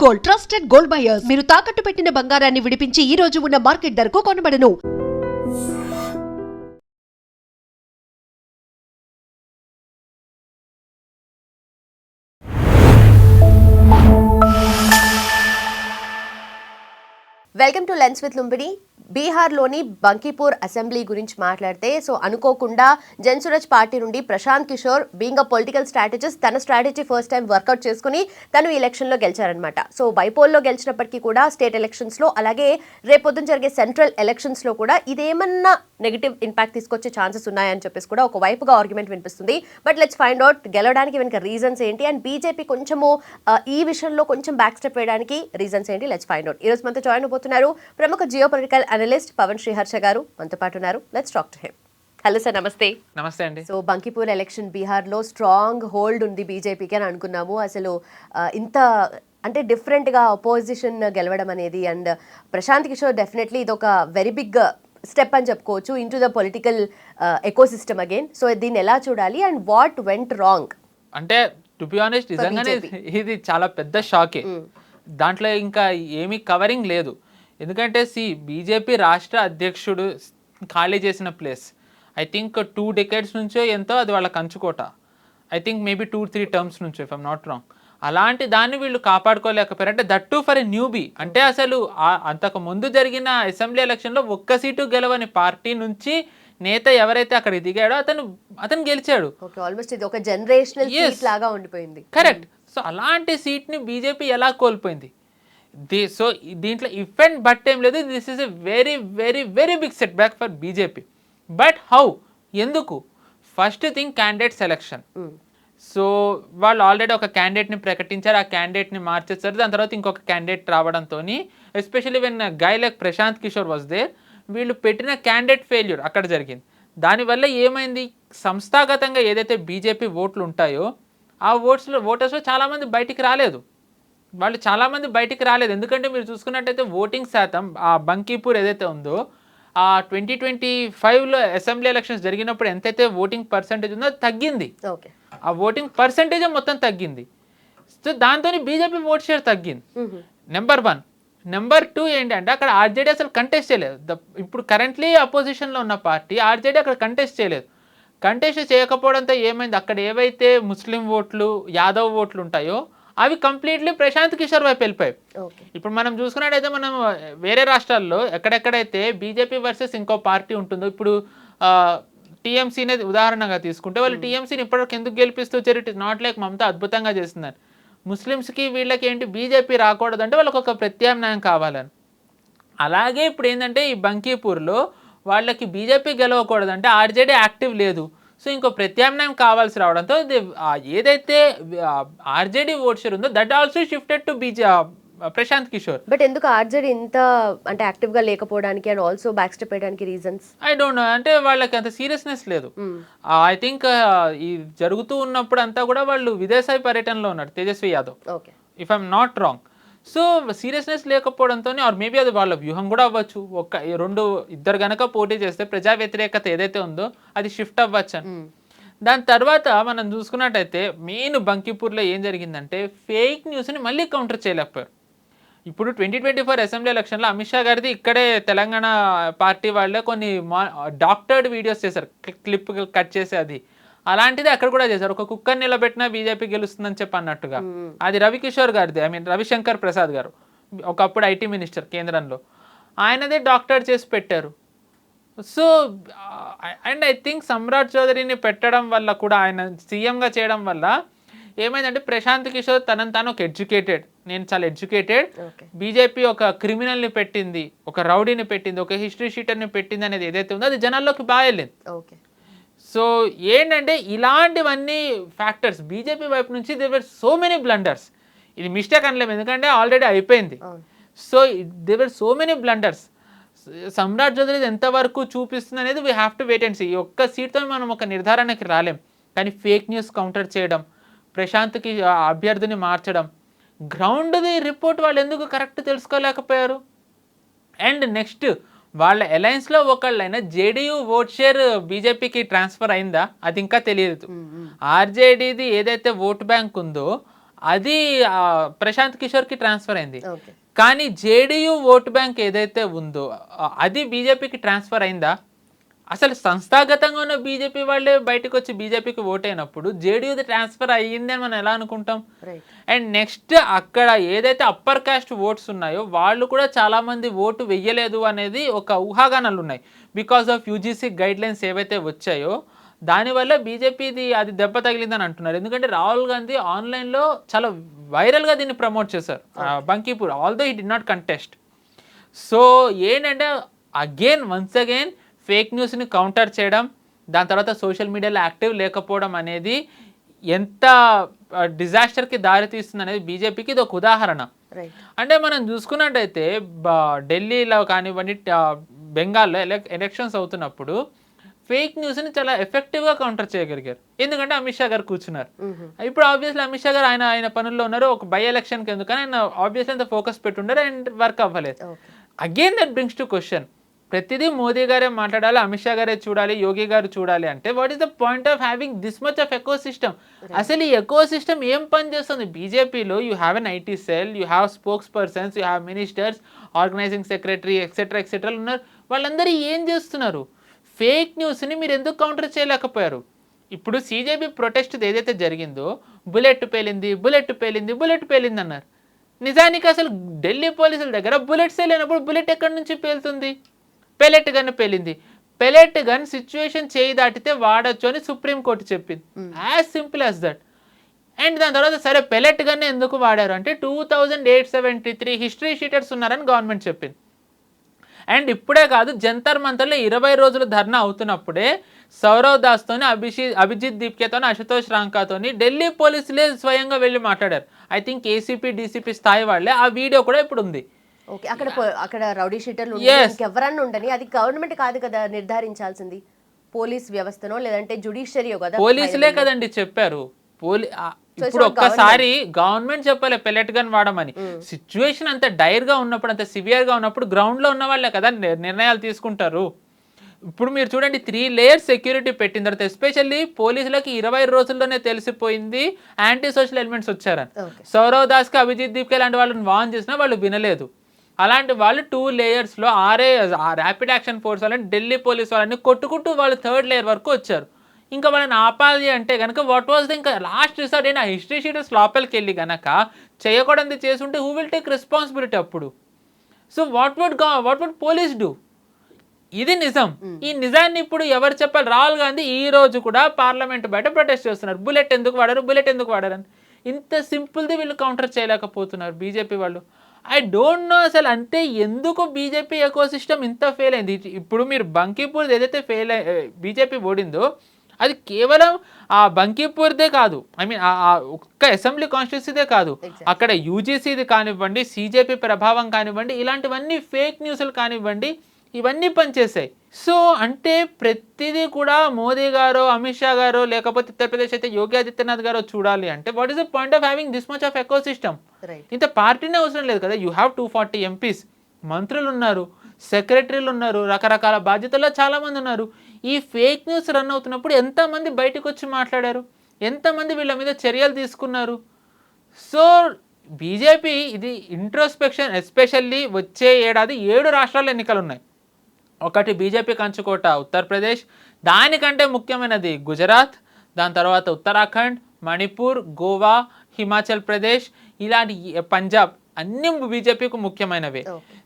Gold, trusted gold buyers. మీరు తాకట్టు పెట్టిన బంగారాన్ని విడిపించి ఈ రోజు ఉన్న మార్కెట్ ధరకు కొనబడను. Welcome to lens with Lumbini. బీహార్లోని బంకీపూర్ అసెంబ్లీ గురించి మాట్లాడితే అనుకోకుండా జన్సురజ్ పార్టీ నుండి Prashanth Kishore being a political strategist తన స్ట్రాటజీ ఫస్ట్ టైం వర్కౌట్ చేసుకుని తను ఈ ఎలక్షన్లో గెలిచారనమాట. బైపోల్లో గెలిచినప్పటికీ కూడా స్టేట్ ఎలక్షన్స్లో అలాగే రేపొద్దున జరిగే సెంట్రల్ ఎలక్షన్స్లో కూడా ఇదేమన్నా నెగిటివ్ ఇంపాక్ట్ తీసుకొచ్చే ఛాన్సెస్ ఉన్నాయని చెప్పేసి కూడా ఒక వైపుగా ఆర్గ్యుమెంట్ వినిపిస్తుంది. బట్ లెట్స్ ఫైండ్ అవుట్ గెలవడానికి వెనుక రీజన్స్ ఏంటి అండ్ బీజేపీ కొంచెము ఈ విషయంలో కొంచెం బ్యాక్ స్టెప్ వేయడానికి రీజన్స్ ఏంటి, లెట్స్ ఫైండ్ అవుట్. ఈరోజు మనతో జాయిన్ అయిపోతున్నారు ప్రముఖ geo political analyst Pavan Sriharsha garu మనతో పాటు ఉన్నారు. Let's talk to him. Hello sir, నమస్తే. నమస్తే అండి. బంకీపూర్ ఎలక్షన్ బీహార్లో స్ట్రాంగ్ హోల్డ్ ఉంది బీజేపీకి అని అనుకున్నాము. అసలు ఇంత అంటే డిఫరెంట్గా అపోజిషన్ గెలవడం అనేది అండ్ ప్రశాంత్ కిషోర్ డెఫినెట్లీ ఇది ఒక వెరీ బిగ్ స్టెప్ అని చెప్పుకోవచ్చు in to the political ecosystem again. దీన్ని ఎలా చూడాలి అండ్ వాట్ వెంట్ రాంగ్? అంటే టు బి ఆనెస్ట్ నిజంగానే ఇది చాలా పెద్ద షాకే. దాంట్లో ఇంకా ఏమీ కవరింగ్ లేదు. ఎందుకంటే బీజేపీ రాష్ట్ర అధ్యక్షుడు ఖాళీ చేసిన ప్లేస్ ఐ థింక్ 2 decades నుంచో ఎంతో అది వాళ్ళ కంచుకోట. ఐ థింక్ మేబీ 2-3 terms నుంచో ఇఫ్ ఐమ్ నాట్ రాంగ్. అలాంటి దాన్ని వీళ్ళు కాపాడుకోలేకపోయారు. అంటే that to for a newbie. అంటే అసలు అంతకు ముందు జరిగిన అసెంబ్లీ ఎలక్షన్లో ఒక్క సీటు గెలవని పార్టీ నుంచి నేత ఎవరైతే అక్కడ దిగాడో అతను గెలిచాడు. కరెక్ట్. అలాంటి సీట్ని బీజేపీ ఎలా కోల్పోయింది? దీంట్లో ఇఫ్ అండ్ బట్ ఏం లేదు. This is a very very very big setback for BJP. But how? ఎందుకు? First thing candidate selection. వాళ్ళు ఆల్రెడీ ఒక క్యాండిడేట్ని ప్రకటించారు, ఆ క్యాండిడేట్ని మార్చేస్తారు. దాని తర్వాత ఇంకొక క్యాండిడేట్ రావడంతో especially when guy like Prashant Kishor was there, వీళ్ళు పెట్టిన క్యాండిడేట్ ఫెయిల్యూర్ అక్కడ జరిగింది. దానివల్ల ఏమైంది? సంస్థాగతంగా ఏదైతే బీజేపీ ఓట్లు ఉంటాయో ఆ ఓటర్స్లో చాలామంది బయటికి రాలేదు. ఎందుకంటే మీరు చూసుకున్నట్టయితే ఓటింగ్ శాతం ఆ బంకీపూర్ ఏదైతే ఉందో ఆ 2025లో అసెంబ్లీ ఎలక్షన్స్ జరిగినప్పుడు ఎంతైతే ఓటింగ్ పర్సంటేజ్ ఉందో అది తగ్గింది. ఆ ఓటింగ్ పర్సంటేజ్ మొత్తం తగ్గింది. దాంతో బీజేపీ ఓట్ షేర్ తగ్గింది. నెంబర్ 1. నెంబర్ 2 ఏంటంటే అక్కడ ఆర్జేడీ అసలు కంటెస్ట్ చేయలేదు. ఇప్పుడు కరెంట్లీ అపోజిషన్లో ఉన్న పార్టీ ఆర్జేడీ అక్కడ కంటెస్ట్ చేయలేదు. కంటెస్ట్ చేయకపోవడంతో ఏమైంది? అక్కడ ఏవైతే ముస్లిం ఓట్లు, యాదవ్ ఓట్లు ఉంటాయో అవి కంప్లీట్లీ ప్రశాంత్ కిషోర్ వైపు వెళ్ళిపోయాయి. ఇప్పుడు మనం చూసుకున్నట్టయితే మనం వేరే రాష్ట్రాల్లో ఎక్కడెక్కడైతే బీజేపీ వర్సెస్ ఇంకో పార్టీ ఉంటుందో, ఇప్పుడు టీఎంసీనే ఉదాహరణగా తీసుకుంటే వాళ్ళు టీఎంసీని ఇప్పటివరకు ఎందుకు గెలిపిస్తూ వచ్చారు? It is not like Mamata అద్భుతంగా చేస్తున్నారు. ముస్లిమ్స్కి వీళ్ళకి ఏంటి బీజేపీ రాకూడదంటే వాళ్ళకి ఒక ప్రత్యామ్నాయం కావాలని. అలాగే ఇప్పుడు ఏంటంటే ఈ బంకీపూర్లో వాళ్ళకి బీజేపీ గెలవకూడదంటే ఆర్జేడీ యాక్టివ్ లేదు. ఇంకో ప్రత్యామ్నాయం కావాల్సి రావడంతో ఏదైతే ఆర్జేడీ ఓట్ షేర్ ఉందో that also shifted to Prashant Kishor. But ఎందుకు ఆర్జేడీ ఇంత అంటే యాక్టివ్ గా లేకపోవడానికి అండ్ ఆల్సో బ్యాక్ స్టెప్ చేయడానికి రీజన్స్ ఐ డోంట్ నో. అంటే వాళ్ళకి అంత సీరియస్నెస్ లేదు. ఐ థింక్ ఈ జరుగుతూ ఉన్నప్పుడు అంతా కూడా వాళ్ళు విదేశాయ పర్యటనలో ఉన్నారు Tejashwi Yadav, if I'm not wrong. Seriousness లేకపోవడంతో ఆర్ మేబీ అది వాళ్ళ వ్యూహం కూడా అవ్వచ్చు. ఇద్దరు గనక పోటీ చేస్తే ప్రజా వ్యతిరేకత ఏదైతే ఉందో అది షిఫ్ట్ అవ్వచ్చు అని. దాని తర్వాత మనం చూసుకున్నట్టయితే మెయిన్ బంకీపూర్లో ఏం జరిగిందంటే ఫేక్ న్యూస్ని మళ్ళీ కౌంటర్ చేయలేకపోయారు. ఇప్పుడు 2024 అసెంబ్లీ ఎలక్షన్లో అమిత్ షా గారిది ఇక్కడే తెలంగాణ పార్టీ వాళ్ళే కొన్ని డాక్టర్డ్ వీడియోస్ చేశారు, క్లిప్ కట్ చేసి అది. అలాంటిది అక్కడ కూడా చేశారు. ఒక కుక్కర్ నిలబెట్టినా బీజేపీ గెలుస్తుందని చెప్పి అన్నట్టుగా. అది రవికిషోర్ గారిది, రవిశంకర్ ప్రసాద్ గారు, ఒకప్పుడు ఐటీ మినిస్టర్ కేంద్రంలో, ఆయనదే డాక్టర్ చేసి పెట్టారు. అండ్ ఐ థింక్ సమ్రాట్ చౌదరిని పెట్టడం వల్ల కూడా, ఆయన సీఎంగా చేయడం వల్ల ఏమైందంటే ప్రశాంత్ కిషోర్ తనని తాను ఒక ఎడ్యుకేటెడ్, నేను చాలా ఎడ్యుకేటెడ్, బీజేపీ ఒక క్రిమినల్ని పెట్టింది, ఒక రౌడీని పెట్టింది, ఒక హిస్టరీ షీటర్ని పెట్టింది అనేది ఏదైతే ఉందో అది జనాల్లోకి బాగా వెళ్ళింది. ఏంటంటే ఇలాంటివన్నీ ఫ్యాక్టర్స్ బీజేపీ వైపు నుంచి there were so many blunders. ఇది మిస్టేక్ అనలేము ఎందుకంటే ఆల్రెడీ అయిపోయింది. There were so many blunders. Samrat Choudhary ఎంతవరకు చూపిస్తుంది అనేది we have to wait and see. ఒక్క సీట్తో మనం ఒక నిర్ధారణకి రాలేం. కానీ ఫేక్ న్యూస్ కౌంటర్ చేయడం, ప్రశాంత్కి అభ్యర్థిని మార్చడం, గ్రౌండ్ది రిపోర్ట్ వాళ్ళు ఎందుకు కరెక్ట్ తెలుసుకోలేకపోయారు? అండ్ నెక్స్ట్ వాళ్ళ అలయన్స్లో ఒకళ్ళైనా జేడీయూ ఓట్ షేర్ బీజేపీకి ట్రాన్స్ఫర్ అయిందా అది ఇంకా తెలియదు. ఆర్జేడీది ఏదైతే ఓట్ బ్యాంక్ ఉందో అది ప్రశాంత్ కిషోర్కి ట్రాన్స్ఫర్ అయింది. ఓకే. కానీ జేడీయూ ఓటు బ్యాంక్ ఏదైతే ఉందో అది బీజేపీకి ట్రాన్స్ఫర్ అయిందా? అసలు సంస్థాగతంగా ఉన్న బీజేపీ వాళ్ళే బయటకు వచ్చి బీజేపీకి ఓటైనప్పుడు జేడీయూది ట్రాన్స్ఫర్ అయ్యింది అని మనం ఎలా అనుకుంటాం? అండ్ నెక్స్ట్ అక్కడ ఏదైతే అప్పర్ కాస్ట్ ఓట్స్ ఉన్నాయో వాళ్ళు కూడా చాలామంది ఓటు వెయ్యలేదు అనేది ఒక ఊహాగానాలు ఉన్నాయి. Because of UGC guide lines ఏవైతే వచ్చాయో దానివల్ల బీజేపీది అది దెబ్బ తగిలిందని అంటున్నారు. ఎందుకంటే రాహుల్ గాంధీ ఆన్లైన్లో చాలా వైరల్గా దీన్ని ప్రమోట్ చేశారు Bankipur, although he did not contest. So ఏంటంటే వన్స్ అగైన్ ఫేక్ న్యూస్ని కౌంటర్ చేయడం, దాని తర్వాత సోషల్ మీడియాలో యాక్టివ్ లేకపోవడం అనేది ఎంత డిజాస్టర్కి దారితీస్తుంది అనేది బీజేపీకి ఇది ఒక ఉదాహరణ. అంటే మనం చూసుకున్నట్టయితే ఢిల్లీలో కానివ్వండి, బెంగాల్లో ఎలక్షన్స్ అవుతున్నప్పుడు ఫేక్ న్యూస్ని చాలా ఎఫెక్టివ్గా కౌంటర్ చేయగలిగారు. ఎందుకంటే అమిత్ షా గారు కూర్చున్నారు. ఇప్పుడు ఆబ్వియస్లీ అమిత్ షా గారు ఆయన పనుల్లో ఉన్నారు. ఒక బై ఎలక్షన్కి ఎందుకని ఆయన ఆబ్వియస్లీ అంత ఫోకస్ పెట్టుండారు అండ్ వర్క్ అవ్వలేదు. Again that brings to question, ప్రతిదీ మోదీ గారే మాట్లాడాలి, అమిత్ షా గారే చూడాలి, యోగి గారు చూడాలి అంటే what is the point of having this much of eco system? అసలు ఈ ఎకో సిస్టమ్ ఏం పని చేస్తుంది? బీజేపీలో you have an IT cell, you have spokes persons, you have ministers, organising secretary etcetera ఉన్నారు. వాళ్ళందరూ ఏం చేస్తున్నారు? ఫేక్ న్యూస్ని మీరు ఎందుకు కౌంటర్ చేయలేకపోయారు? ఇప్పుడు సీజేపీ ప్రొటెస్ట్ ఏదైతే జరిగిందో బుల్లెట్ పేలింది అన్నారు. నిజానికి అసలు ఢిల్లీ పోలీసుల దగ్గర బుల్లెట్సే లేనప్పుడు బుల్లెట్ ఎక్కడి నుంచి పేలుతుంది? పెలెట్ గన్ పేలింది. పెలెట్ గన్ సిచ్యువేషన్ చేయి దాటితే వాడచ్చు అని సుప్రీంకోర్టు చెప్పింది. As simple as that. And దాని తర్వాత సరే పెలెట్ గన్ ఎందుకు వాడారు అంటే 2873 హిస్టరీ షీటర్స్ ఉన్నారని గవర్నమెంట్ చెప్పింది. అండ్ ఇప్పుడే కాదు, జంతర్ మంతర్లో 20 రోజులు ధర్నా అవుతున్నప్పుడే సౌరవ్ దాస్తోని, అభిజిత్ దీప్కేతోని, అశుతోష్ రాంకాతోని ఢిల్లీ పోలీసులే స్వయంగా వెళ్ళి మాట్లాడారు. ఐ థింక్ ఏసీపీ డీసీపీ స్థాయి వాళ్ళే. ఆ వీడియో కూడా ఇప్పుడు ఉంది. ఓకే, అక్కడ రౌడీ షీటర్లు ఎవరన్నా ఉండని, అది గవర్నమెంట్ కాదు కదా నిర్ధారించాల్సింది, పోలీస్ వ్యవస్థనో లేదంటే జుడిషియరీయో కదా. పోలీసులే కదండి చెప్పారు. ఇప్పుడు ఒక్కసారి గవర్నమెంట్ చెప్పాలి పెలెట్ గన్ వాడమని. సిచ్యువేషన్ అంత డైర్ గా ఉన్నప్పుడు, అంత సివియర్ గా ఉన్నప్పుడు గ్రౌండ్ లో ఉన్న వాళ్ళే కదా నిర్ణయాలు తీసుకుంటారు. ఇప్పుడు మీరు చూడండి 3 layers సెక్యూరిటీ పెట్టిన తర్వాత ఎస్పెషల్లీ పోలీసులకి 20 రోజుల్లోనే తెలిసిపోయింది యాంటీ సోషల్ ఎలిమెంట్స్ వచ్చారని. సౌరవ్ దాస్కి, అభిజిత్ దీప్కే లాంటి వాళ్ళని వార్న్ చేసినా వాళ్ళు వినలేదు. అలాంటి వాళ్ళు 2 layers ర్యాపిడ్ యాక్షన్ ఫోర్స్ వాళ్ళని, ఢిల్లీ పోలీస్ వాళ్ళని కొట్టుకుంటూ వాళ్ళు 3rd layer వరకు వచ్చారు. ఇంకా వాళ్ళని ఆపాలి అంటే కనుక వాట్ వాజ్ ద ఇంకా లాస్ట్ రిసార్ట్ అయినా హిస్టరీ షీటర్స్ లోపలికి వెళ్ళి కనుక చేయకూడదు చేసుంటే హూ విల్ టేక్ రెస్పాన్సిబిలిటీ అప్పుడు? So what would police do? ఇది నిజం. ఈ నిజాన్ని ఇప్పుడు ఎవరు చెప్పాలి? రాహుల్ గాంధీ ఈ రోజు కూడా పార్లమెంట్ బయట ప్రొటెస్ట్ చేస్తున్నారు. బుల్లెట్ ఎందుకు వాడారని. ఇంత సింపుల్ది వీళ్ళు కౌంటర్ చేయలేకపోతున్నారు బీజేపీ వాళ్ళు. ఐ డోంట్ నో అసలు. అంటే ఎందుకు బీజేపీ ఎకో సిస్టమ్ ఇంత ఫెయిల్ అయింది? ఇప్పుడు మీరు బంకీపూర్ ఏదైతే బీజేపీ ఓడిందో అది కేవలం ఆ బంకీపూర్దే కాదు, ఐ మీన్ ఒక్క అసెంబ్లీ కాన్స్టిట్యూన్సీదే కాదు, అక్కడ యూజీసీది కానివ్వండి, సీజేపీ ప్రభావం కానివ్వండి, ఇలాంటివన్నీ ఫేక్ న్యూస్లు కానివ్వండి, ఇవన్నీ పనిచేసాయి. సో అంటే ప్రతిదీ కూడా మోదీ గారో, అమిత్ షా గారో, లేకపోతే ఉత్తరప్రదేశ్ అయితే యోగి ఆదిత్యనాథ్ గారో చూడాలి అంటే what is the point of having this much of eco system? ఇంత పార్టీనే అవసరం లేదు కదా. యూ హ్యావ్ 240 MPs, మంత్రులు ఉన్నారు, సెక్రటరీలు ఉన్నారు, రకరకాల బాధ్యతల్లో చాలామంది ఉన్నారు. ఈ ఫేక్ న్యూస్ రన్ అవుతున్నప్పుడు ఎంతమంది బయటకు వచ్చి మాట్లాడారు? ఎంతమంది వీళ్ళ మీద చర్యలు తీసుకున్నారు? సో బీజేపీ ఇది ఇంట్రోస్పెక్షన్, ఎస్పెషల్లీ వచ్చే ఏడాది 7 రాష్ట్రాల్లో ఎన్నికలు ఉన్నాయి. ఒకటి బీజేపీ కంచుకోట ఉత్తరప్రదేశ్, దానికంటే ముఖ్యమైనది గుజరాత్, దాని తర్వాత ఉత్తరాఖండ్, మణిపూర్, గోవా, హిమాచల్ ప్రదేశ్, ఇలాంటి పంజాబ్, అన్ని బీజేపీకి ముఖ్యమైనవే.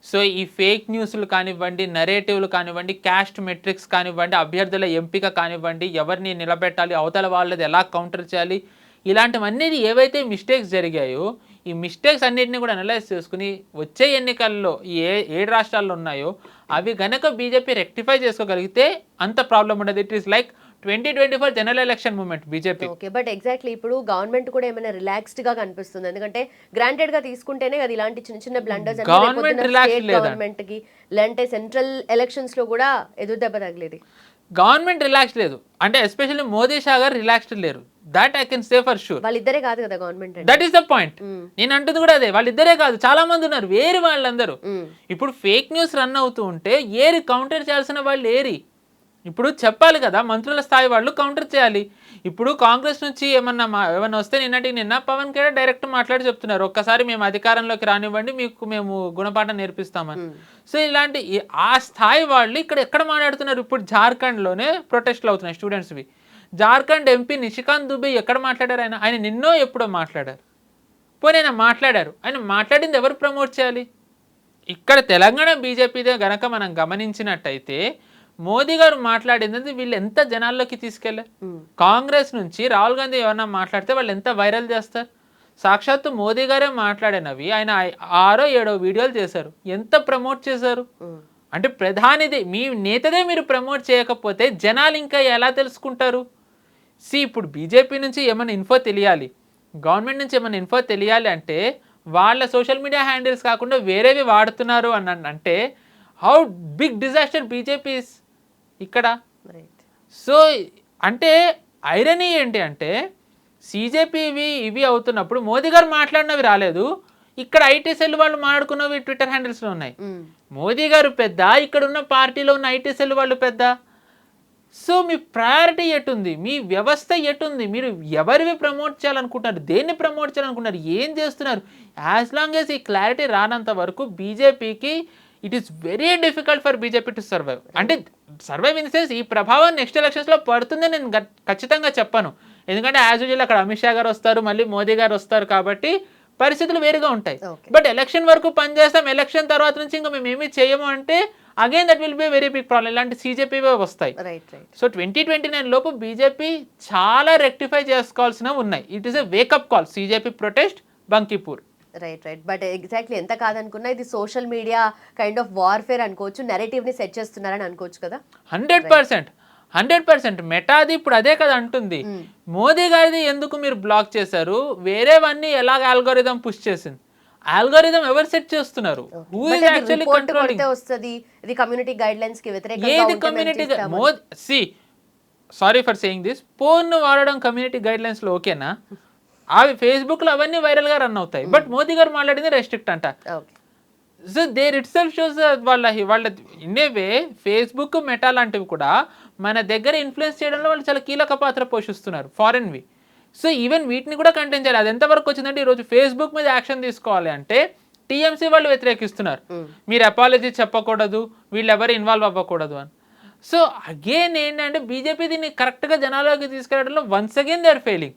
సో ఈ ఫేక్ న్యూస్లు కానివ్వండి, నరేటివ్లు కానివ్వండి, క్యాస్ట్ మెట్రిక్స్ కానివ్వండి, అభ్యర్థుల ఎంపిక కానివ్వండి, ఎవరిని నిలబెట్టాలి, అవతల వాళ్ళది ఎలా కౌంటర్ చేయాలి, ఇలాంటివన్నీ ఏవైతే మిస్టేక్స్ జరిగాయో ఈ మిస్టేక్స్ అన్నిటిని కూడా అనలైజ్ చేసుకుని వచ్చే ఎన్నికల్లో ఏ 7 రాష్ట్రాల్లో ఉన్నాయో అవి గనక బీజేపీ రెక్టిఫై చేసుకోగలిగితే అంత ప్రాబ్లం ఉండదు. It is like 2024 general election moment BJP. Okay, but exactly ఇప్పుడు గవర్నమెంట్ కూడా ఏమైనా రిలాక్స్డ్ గా కనిపిస్తుంది? ఎందుకంటే గ్రాంటెడ్ గా తీసుకుంటేనే కదా ఇలాంటి చిన్న చిన్న బ్లండర్స్ గవర్నమెంట్ కి, లేదంటే సెంట్రల్ ఎలక్షన్స్ లో కూడా ఎదురు దెబ్బ తగిలేది. గవర్నమెంట్ రిలాక్స్ లేదు అంటే ఎస్పెషల్లీ మోదీ షా గారు రిలాక్స్డ్ లేరు. That I can say for sure. వాళ్ళిద్దరే కాదు కదా government, that is the point. నేను అంటుంది కూడా అదే, వాళ్ళిద్దరే కాదు, చాలా మంది ఉన్నారు వేరే వాళ్ళందరూ. ఇప్పుడు ఫేక్ న్యూస్ రన్ అవుతూ ఉంటే ఏరి కౌంటర్ చేయాల్సిన వాళ్ళు ఏరి ఇప్పుడు చెప్పాలి కదా, మంత్రుల స్థాయి వాళ్ళు కౌంటర్ చేయాలి. ఇప్పుడు కాంగ్రెస్ నుంచి ఏమన్నా వస్తే నిన్న పవన్ కళ్యాణ్ డైరెక్ట్ మాట్లాడి చెప్తున్నారు, ఒక్కసారి మేము అధికారంలోకి రానివ్వండి, మీకు గుణపాఠం నేర్పిస్తామని. సో ఇలాంటి ఆ స్థాయి వాళ్ళు ఇక్కడ ఎక్కడ మాట్లాడుతున్నారు? ఇప్పుడు జార్ఖండ్లోనే ప్రొటెస్ట్లు అవుతున్నాయి స్టూడెంట్స్వి. జార్ఖండ్ ఎంపీ నిషికాంత్ దుబే ఎక్కడ మాట్లాడారు? ఆయన నిన్నో ఎప్పుడో మాట్లాడారు. పోనీ ఆయన మాట్లాడారు, ఆయన మాట్లాడింది ఎవరు ప్రమోట్ చేయాలి? ఇక్కడ తెలంగాణ బీజేపీదే గనక మనం గమనించినట్టయితే మోదీ గారు మాట్లాడింది వీళ్ళు ఎంత జనాల్లోకి తీసుకెళ్ళారు. కాంగ్రెస్ నుంచి రాహుల్ గాంధీ ఏమన్నా మాట్లాడితే వాళ్ళు ఎంత వైరల్ చేస్తారు. సాక్షాత్తు మోదీ గారే మాట్లాడినవి ఆయన 6 or 7 వీడియోలు చేశారు, ఎంత ప్రమోట్ చేశారు. అంటే ప్రధానిది మీ నేతదే మీరు ప్రమోట్ చేయకపోతే జనాలు ఇంకా ఎలా తెలుసుకుంటారు? ఇప్పుడు బీజేపీ నుంచి ఏమైనా ఇన్ఫో తెలియాలి, గవర్నమెంట్ నుంచి ఏమైనా ఇన్ఫో తెలియాలి అంటే వాళ్ళ సోషల్ మీడియా హ్యాండిల్స్ కాకుండా వేరేవి వాడుతున్నారు అని అంటే హౌ బిగ్ డిజాస్టర్ బీజేపీ ఇక్కడ. సో అంటే ఐరనీ ఏంటి అంటే సీజేపీ ఇవి అవుతున్నప్పుడు మోదీ గారు మాట్లాడినవి రాలేదు, ఇక్కడ ఐటీ సెల్ వాళ్ళు మాట్లాడుకున్నవి ట్విట్టర్ హ్యాండిల్స్లో ఉన్నాయి. మోదీ గారు పెద్ద, ఇక్కడ ఉన్న పార్టీలో ఉన్న ఐటీ సెల్ వాళ్ళు పెద్ద. సో మీ ప్రయారిటీ ఎటుంది, మీ వ్యవస్థ ఎటుంది, మీరు ఎవరివి ప్రమోట్ చేయాలనుకుంటున్నారు, దేన్ని ప్రమోట్ చేయాలనుకుంటున్నారు, ఏం చేస్తున్నారు? యాజ్ లాంగ్ యాజ్ ఈ క్లారిటీ రానంత వరకు బీజేపీకి it is very difficult for BJP to survive. అంటే సర్వైవ్ ఇన్ ద సెన్స్ ఈ ప్రభావం నెక్స్ట్ ఎలక్షన్స్లో పడుతుందని నేను ఖచ్చితంగా చెప్పను. ఎందుకంటే యాజ్ యూజువల్ అక్కడ అమిత్ షా గారు వస్తారు, మళ్ళీ మోదీ గారు వస్తారు, కాబట్టి పరిస్థితులు వేరుగా ఉంటాయి. బట్ ఎలక్షన్ వరకు పనిచేస్తాం, ఎలక్షన్ తర్వాత నుంచి ఇంకా మేము ఏమీ చేయము అంటే again that will be very big problem. ఇలాంటి సీజేపీ వస్తాయి. సో 2029 లోపు బీజేపీ చాలా రెక్టిఫై చేసుకోవాల్సినవి ఉన్నాయి. It is a wake up call, CJP protest Bankipur. Right. But exactly ఎంత కాదనుకున్నా ఇది social media kind of warfare అనుకోవచ్చు, నెరేటివ్ని సెట్ చేస్తున్నారని అనుకోవచ్చు కదా. 100% మెటాది ఇప్పుడు అదే కదా అంటుంది. మోదీ గారిది ఎందుకు మీరు బ్లాక్ చేశారు, వేరేవన్నీ ఎలాగ ఆల్గోరిథం పుష్ చేసింది? ఆల్గోరిథం ఎవరు సెట్ చేస్తున్నారు? Who is actually controlling? ఇది కమ్యూనిటీ గైడ్లైన్స్ కి వ్యతిరేకంగా ఏది community? Sorry for saying this, phone వాడడం కమ్యూనిటీ గైడ్లైన్స్ లో ఓకేనా? అవి ఫేస్బుక్ లో అవన్నీ వైరల్ గా రన్ అవుతాయి, బట్ మోదీ గారు మాట్లాడింది రెస్ట్రిక్ట్ అంట. So there itself shows వాళ్ళ in a way Facebook Meta లాంటివి కూడా మన దగ్గర ఇన్ఫ్లుయెన్స్ చేయడంలో వాళ్ళు చాలా కీలక పాత్ర పోషిస్తున్నారు, ఫారెన్వి. సో ఈవెన్ వీటిని కూడా కంటెన్ చేయాలి. అది ఎంతవరకు వచ్చిందంటే ఈరోజు ఫేస్బుక్ మీద యాక్షన్ తీసుకోవాలి అంటే టీఎంసీ వాళ్ళు వ్యతిరేకిస్తున్నారు, మీరు అపాలజీ చెప్పకూడదు, వీళ్ళు ఎవరు ఇన్వాల్వ్ అవ్వకూడదు అని. సో అగైన్ ఏంటంటే బీజేపీ దీన్ని కరెక్ట్గా జనాల్లోకి తీసుకెళ్లడంలో once again they are failing.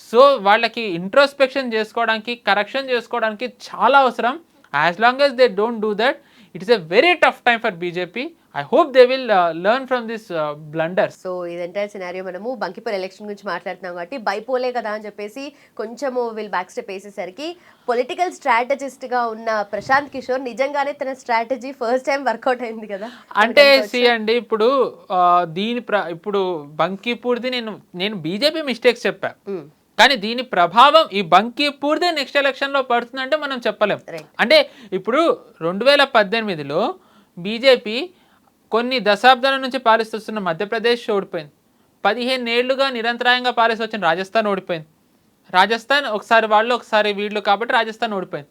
So వాళ్ళకి ఇంట్రోస్పెక్షన్ చేసుకోవడానికి, కరెక్షన్ చేసుకోవడానికి చాలా అవసరం. As long as they don't do that, it is a very tough time for BJP. I hope they will learn from this blunders. So ఇది entire scenario మనము Bankipur election గురించి మాట్లాడుతున్నాం కాబట్టి బైపోలే కదా అని చెప్పేసి కొంచెము వీళ్ళు బ్యాక్ స్టెప్ వేసేసరికి పొలిటికల్ స్ట్రాటజిస్ట్ గా ఉన్న ప్రశాంత్ కిషోర్ నిజంగానే తన స్ట్రాటజీ ఫస్ట్ టైం వర్కౌట్ అయింది కదా. అంటే అండి ఇప్పుడు ఇప్పుడు బంకిపూర్ది నేను బీజేపీ మిస్టేక్స్ చెప్పా, కానీ దీని ప్రభావం ఈ బంకిపూర్దే నెక్స్ట్ ఎలక్షన్లో పడుతుందంటే మనం చెప్పలేం. అంటే ఇప్పుడు 2018లో బీజేపీ కొన్ని దశాబ్దాల నుంచి పాలిస్తున్న మధ్యప్రదేశ్ ఓడిపోయింది, 15 ఏళ్లుగా నిరంతరాయంగా పాలిస్తూ వచ్చిన రాజస్థాన్ ఓడిపోయింది. రాజస్థాన్ ఒకసారి వాళ్ళు ఒకసారి వీళ్ళు కాబట్టి రాజస్థాన్ ఓడిపోయింది.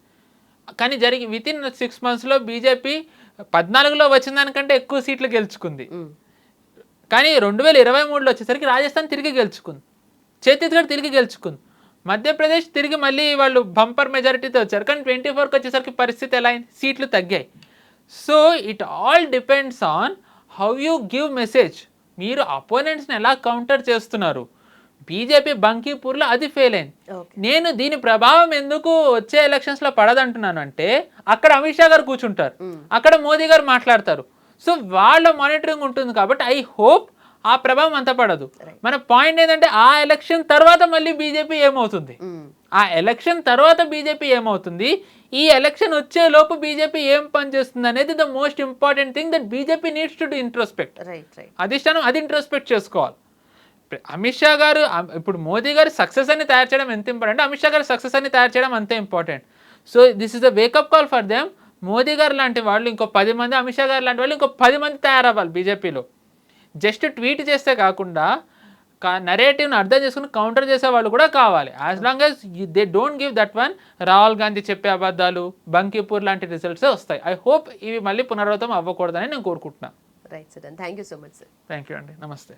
కానీ వితిన్ 6 monthsలో బీజేపీ 14లో వచ్చిన దానికంటే ఎక్కువ సీట్లు గెలుచుకుంది. కానీ 2023లో వచ్చేసరికి రాజస్థాన్ తిరిగి గెలుచుకుంది, ఛత్తీస్గఢ్ తిరిగి గెలుచుకుంది, మధ్యప్రదేశ్ తిరిగి మళ్ళీ వాళ్ళు బంపర్ మెజారిటీతో వచ్చారు. కానీ 24కి వచ్చేసరికి పరిస్థితి ఎలా అయింది, సీట్లు తగ్గాయి. So it all depends on how you give message. మీరు అపోనెంట్స్ని ఎలా కౌంటర్ చేస్తున్నారు. బీజేపీ బంకీపూర్లో అది ఫెయిల్ అయింది. నేను దీని ప్రభావం ఎందుకు వచ్చే ఎలక్షన్స్లో పడదంటున్నాను అంటే అక్కడ అమిత్ షా గారు కూర్చుంటారు, అక్కడ మోదీ గారు మాట్లాడతారు. సో వాళ్ళ మానిటరింగ్ ఉంటుంది కాబట్టి ఐ హోప్ ఆ ప్రభావం అంత పడదు. మన పాయింట్ ఏంటంటే ఆ ఎలక్షన్ తర్వాత మళ్ళీ బీజేపీ ఏమవుతుంది, ఆ ఎలక్షన్ తర్వాత బీజేపీ ఏమవుతుంది, ఈ ఎలక్షన్ వచ్చే లోపు బీజేపీ ఏం పని చేస్తుంది అనేది the most important thing that BJP needs to do introspect. అధిష్టానం అది ఇంట్రోస్పెక్ట్ చేసుకోవాలి. అమిత్ షా గారు ఇప్పుడు మోదీ గారి సక్సెస్ అని తయారు చేయడం ఎంత ఇంపార్టెంట్, అమిత్ షా గారి సక్సెస్ అని తయారు చేయడం అంతే important. So this is the wake up call for them. Modi గారు లాంటి వాళ్ళు ఇంకో 10 మంది, అమిత్ షా గారు లాంటి వాళ్ళు ఇంకో 10 మంది తయారవ్వాలి బీజేపీలో. జస్ట్ ట్వీట్ చేస్తే కాకుండా నరేటివ్ని అర్థం చేసుకుని కౌంటర్ చేసే వాళ్ళు కూడా కావాలి. As long as they don't give that one, Rahul Gandhi చెప్పే అబద్ధాలు, బంకీపూర్ లాంటి రిజల్ట్సే వస్తాయి. ఐ హోప్ ఇవి మళ్ళీ పునరావృతం అవ్వకూడదని నేను కోరుకుంటున్నాను. Right sir, thank you so much sir. Thank you అండి, నమస్తే.